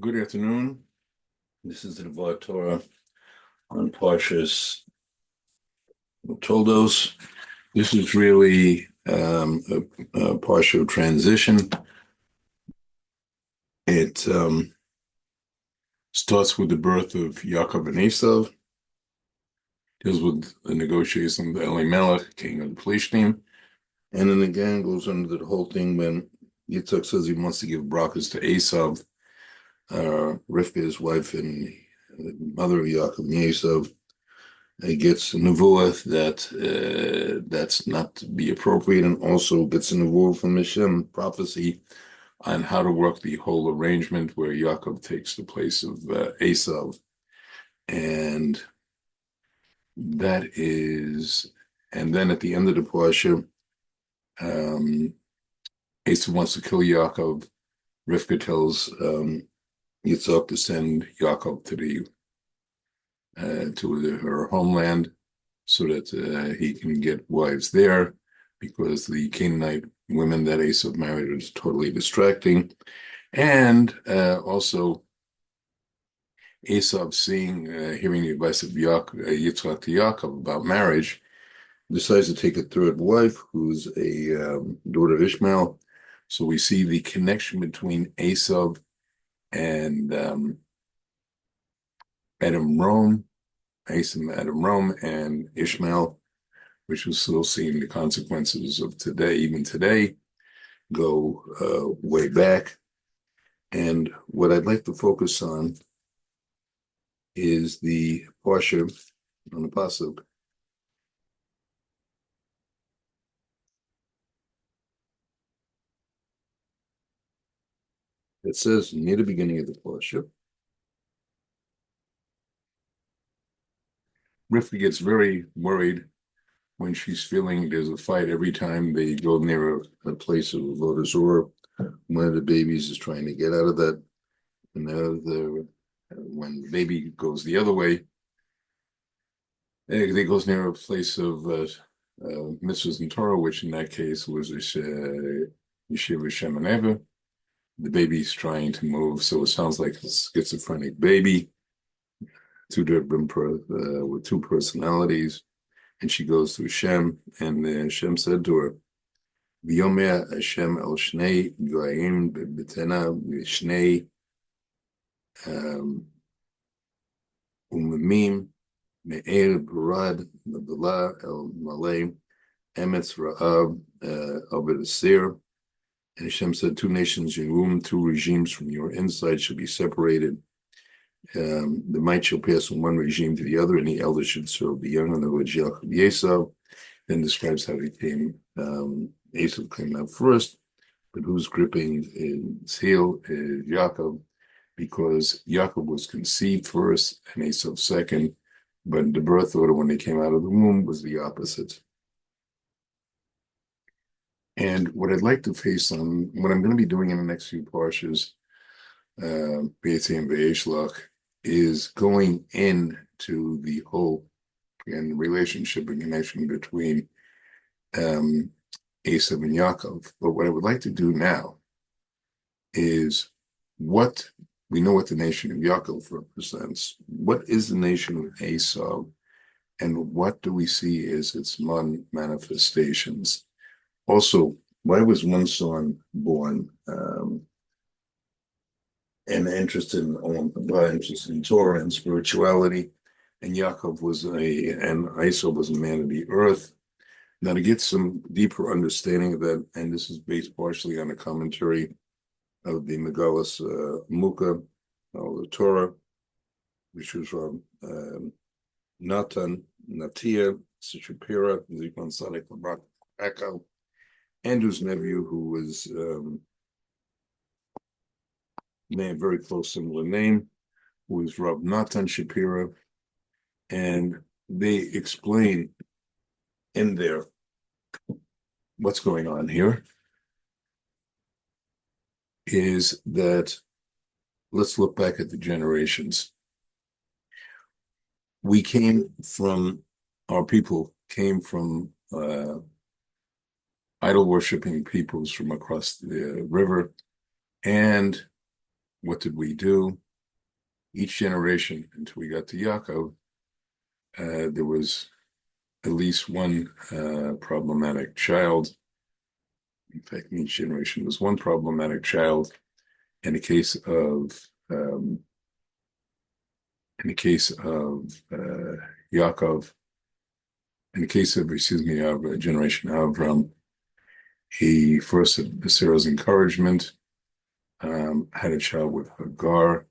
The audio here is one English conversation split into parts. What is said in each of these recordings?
Good afternoon. This is the Devar Torah on Parshas Toldos. This is really a partial transition. It starts with the birth of Yaakov and Esav, deals with the negotiation with Elimelech, king of the Plishtim, and then again goes under the whole thing when Yitzhak says he wants to give brachas to Esav, Rivka, his wife and mother of Yaakov and Esav. He gets a nevuah that that's not to be appropriate, and also gets a nevuah from Hashem, prophecy on how to work the whole arrangement where Yaakov takes the place of Esav. And that is, and then at the end of the parsha, Esav wants to kill Yaakov. Rivka tells Yitzhak to send Yaakov to her homeland so that he can get wives there, because the Canaanite women that Esav married was totally distracting. And also Esav, hearing the advice of Yitzhak to Yaakov about marriage, decides to take a third wife, who's a daughter of Ishmael. So we see the connection between Esav and Adam Rome and Ishmael, which we're still seeing the consequences of today, even today, go way back. And what I'd like to focus on is the parsha on the pasuk. It says near the beginning of the parsha, Rivka gets very worried when she's feeling there's a fight every time they go near a place of Avodah Zarah. One of the babies is trying to get out of that, and when the baby goes the other way, it goes near a place of mitzvahs and Torah, which in that case was Yeshiva Shemaneva. The baby's trying to move, so it sounds like a schizophrenic baby, with two personalities. And she goes to Hashem, and Hashem said to her, "V'yomer Hashem el shnei goyim b'tena v'shnei umamim me'er barad l'bala el malay emetz ra'ab aved asir." And Hashem said, "Two nations in womb, two regimes from your inside shall be separated. The might shall pass from one regime to the other, and the elder should serve the young." In other words, Yaakov Esav then describes how Esav came out first, but who's gripping his heel is Yaakov, because Yaakov was conceived first and Esav second, but the birth order when they came out of the womb was the opposite. And what I'd like to face on, what I'm going to be doing in the next few parshas, B'Yetzi and B'Yeshlach, is going into the whole and relationship and connection between Esav and Yaakov. But what I would like to do now is we know what the nation of Yaakov represents. What is the nation of Esav, and what do we see as its manifestations? Also, why was one son born and interested in Torah and spirituality, and Yaakov and Esav was a man of the earth? Now, to get some deeper understanding of that, and this is based partially on a commentary of the Megalos Mukha, or the Torah, which was from Natan, Natia, Shapira, Zikon Sadik, Echo, Andrew's nephew, who was very close, similar name, who was Rav Natan Shapira, and they explain in there what's going on here is that, let's look back at the generations. Our people came from idol-worshipping peoples from across the river, and what did we do? Each generation until we got to Yaakov, there was at least one problematic child. In fact, in each generation was one problematic child. In the case of Yaakov, in the case of generation Avram, he first at Sarah's encouragement had a child with Hagar.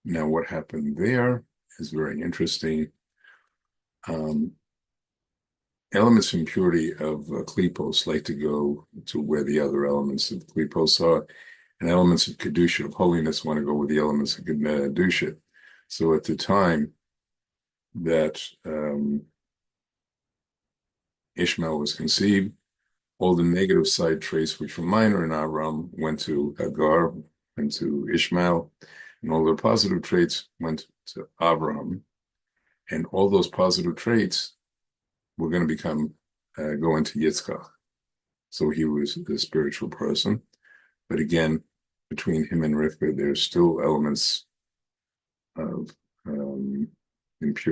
Now, what happened there is very interesting. Elements of impurity of Klipos like to go to where the other elements of Klipos are, and elements of Kedusha, of holiness, want to go with the elements of Kedusha. So at the time that Ishmael was conceived, all the negative side traits, which were minor in Avram, went to Hagar, went to Ishmael, and all the positive traits went to Avram. And all those positive traits were going to go into Yitzchak. So he was a spiritual person. But again, between him and Rivka, there's still elements of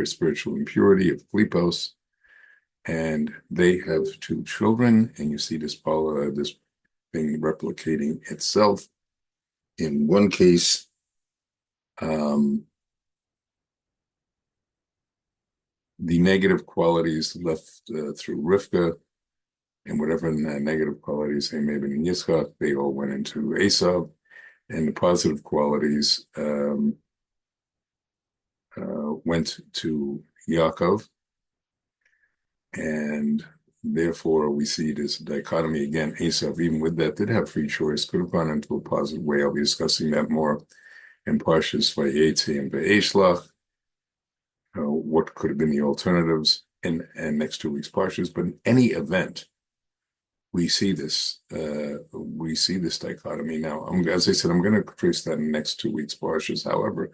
spiritual impurity, of Klipos. And they have two children, and you see this thing replicating itself. In one case, the negative qualities left through Rivka, and whatever negative qualities they may have been in Yitzchak, they all went into Esav, and the positive qualities went to Yaakov. And therefore, we see this dichotomy again. Esav, even with that, did have free choice, could have gone into a positive way. I'll be discussing that more in Parshas Vayetze and Vayeshlach. What could have been the alternatives in next 2 weeks' Parshas. But in any event, we see this dichotomy now. As I said, I'm going to trace that in the next 2 weeks' Parshas. However,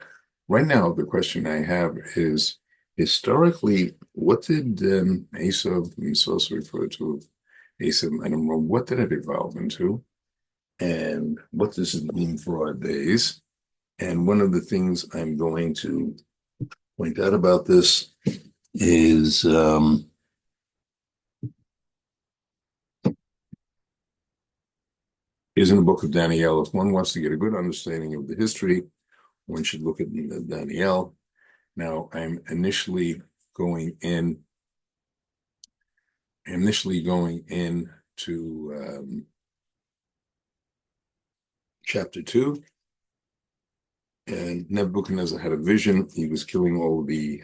right now, the question I have is, historically, what did Esav, I'm supposed to refer to Esav and Amram, what did it evolve into? And what does it mean for our days? And one of the things I'm going to point out about this is in the book of Daniel. If one wants to get a good understanding of the history, one should look at Daniel. Now, I'm initially going into chapter 2, and Nebuchadnezzar had a vision. He was killing all of the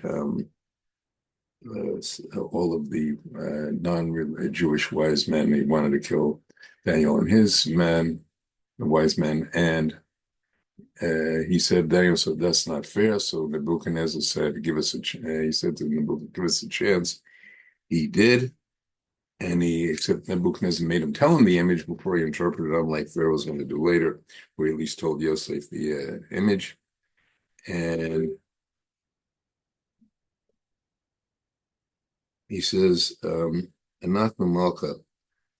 non-Jewish wise men. He wanted to kill Daniel and his men, the wise men, and Daniel said, that's not fair. So Nebuchadnezzar said, he said to Nebuchadnezzar, give us a chance. He did. And except Nebuchadnezzar made him tell him the image before he interpreted it, unlike Pharaoh's going to do later, where he at least told Yosef the image. And he says, Anachnu Malka,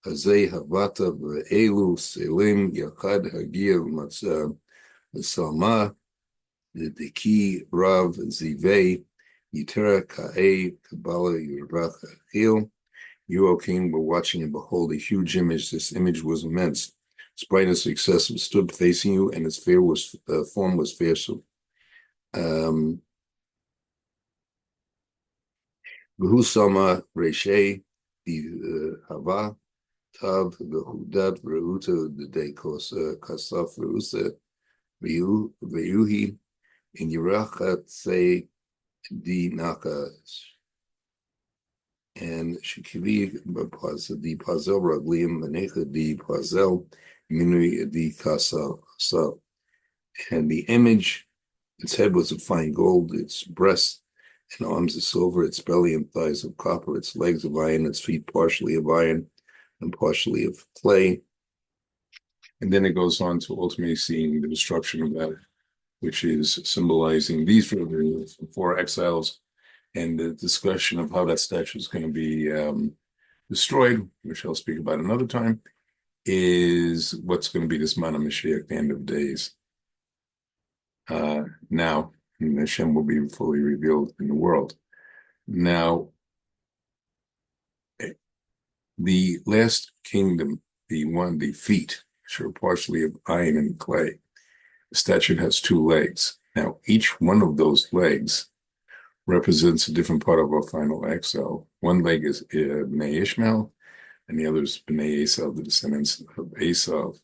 Hazei Havata Ve'elu Selim Yachad Hagia Matzah Salma the Ki Rav Zivei Yitera Ka'e Kabbalah Yervach Achil. You, O king, were watching, and behold, a huge image. This image was immense. Its brightness was excessive, stood facing you, and its form was fearsome. V'hu Sama Reshe Hava Tav V'hudat V'ruta D'dei Kasaf V'usa V'yuhi in Yerachat Say Di Nakas. And Shekivi di Pazel Raglim Manecha di Pazel Minui di Kasal. And the image, its head was of fine gold, its breasts and arms of silver, its belly and thighs of copper, its legs of iron, its feet partially of iron and partially of clay. And then it goes on to ultimately seeing the destruction of that, which is symbolizing these four exiles, and the discussion of how that statue is going to be destroyed, which I'll speak about another time, is what's going to be this Mana Mashiach, the end of days. now, and Hashem will be fully revealed in the world. Now, the last kingdom, the feet, which are partially of iron and clay, the statue has two legs. Now, each one of those legs represents a different part of our final exile. One leg is Bnei Ishmael, and the other is Bnei Esav, the descendants of Esav.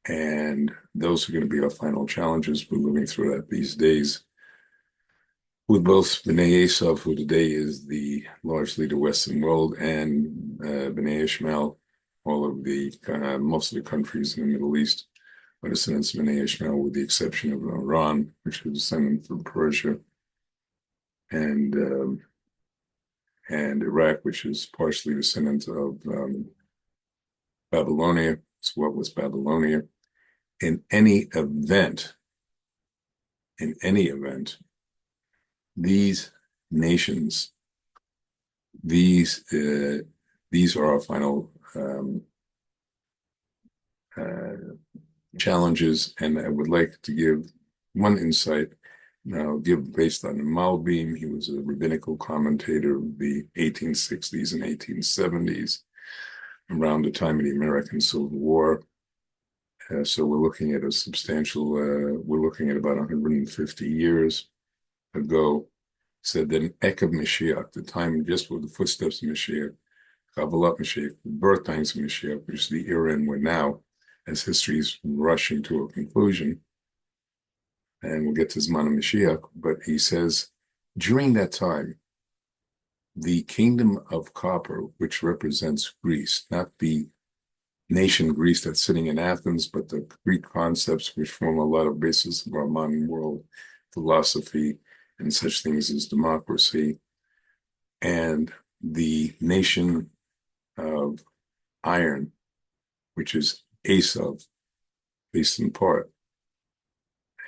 And those are going to be our final challenges. We're living through that these days with both Bnei Esav, who today is largely the Western world, and Bnei Ishmael, all of the most of the countries in the Middle East are descendants of Bnei Ishmael, with the exception of Iran, which is descendant from Persia, and Iraq, which is partially descendant of Babylonia. So what was Babylonia? In any event, these nations, these are our final challenges, and I would like to give one insight. Now, based on the Malbim. He was a rabbinical commentator of the 1860s and 1870s, around the time of the American Civil War. So we're looking at we're looking at about 150 years ago. Said that an Ek of Mashiach, the time just with the footsteps of Mashiach, Kabbalat Mashiach, the birth times of Mashiach, which is the era in we're now, as history is rushing to a conclusion. And we'll get to Zman of Mashiach, but he says, during that time, the kingdom of copper, which represents Greece, not the nation Greece that's sitting in Athens, but the Greek concepts which form a lot of basis of our modern world philosophy and such things as democracy, and the nation of iron, which is Esav, based in part,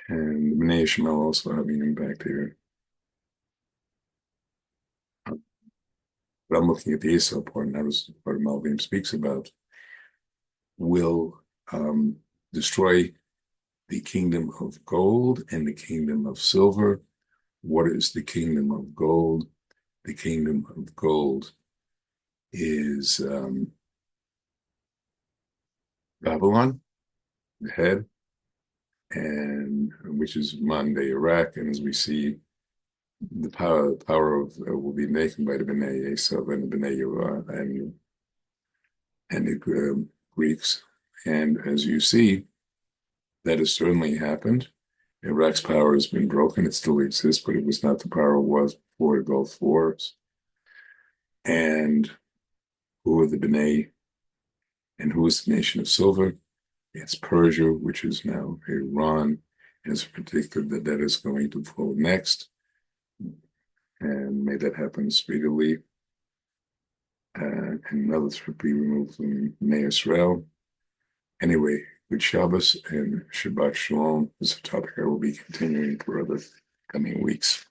and Bnei Ishmael also having an impact here. But I'm looking at the Esav part, and that was part of Malbim speaks about, will destroy the kingdom of gold and the kingdom of silver. What is the kingdom of gold? The kingdom of gold is Babylon, the head, and which is modern day Iraq. And as we see, the power of will be taken by the Bnei Esav and the Bnei Yehuda and the Greeks. And as you see, that has certainly happened. Iraq's power has been broken. It still exists, but it was not the power it was before the Gulf Wars. And who are the B'nai? And who is the nation of silver? It's Persia, which is now Iran. It's predicted that that is going to flow next. And may that happen speedily. And another threat be removed from Bnei Israel. Anyway, good Shabbos and Shabbat Shalom is a topic I will be continuing for other coming weeks.